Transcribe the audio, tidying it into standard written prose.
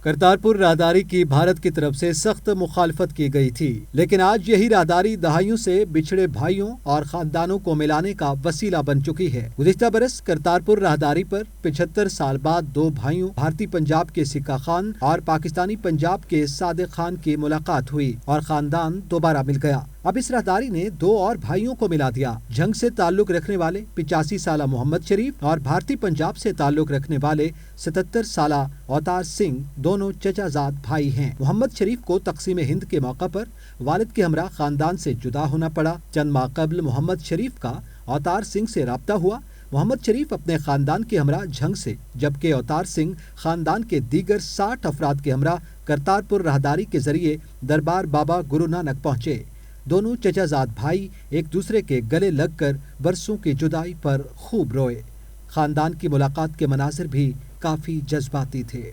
करतारपुर राहदारी की भारत की तरफ से सख्त मुखालफत की गई थी, लेकिन आज यही राहदारी दहाइयों से बिछड़े भाइयों और खानदानों को मिलाने का वसीला बन चुकी है। गुज़िश्ता बरस करतारपुर राहदारी पर 75 साल बाद दो भाइयों भारतीय पंजाब के सिक्का खान और पाकिस्तानी पंजाब के सादिक खान की मुलाकात हुई और खानदान दोबारा मिल गया। अब इस राहदारी ने दो और भाइयों को मिला दिया। जंग से ताल्लुक रखने वाले 85 साल मोहम्मद शरीफ और भारतीय पंजाब से ताल्लुक रखने वाले 77 साल अवतार सिंह दोनों चचाजाद भाई हैं। मोहम्मद शरीफ को तकसीम हिंद के मौका पर वालिद के हमरा खानदान से जुदा होना पड़ा। चंद माह कबल मोहम्मद शरीफ का अवतार सिंह से राब्ता हुआ। मोहम्मद शरीफ अपने खानदान के हमरा झंग से, जबकि अवतार सिंह खानदान के दीगर 60 अफराद के हमरा करतारपुर राहदारी के जरिए दरबार बाबा गुरु नानक पहुँचे। दोनों चचाजाद भाई एक दूसरे के गले लगकर बरसों की जुदाई पर खूब रोए। खानदान की मुलाकात के मनाजिर भी काफी जज्बाती थे।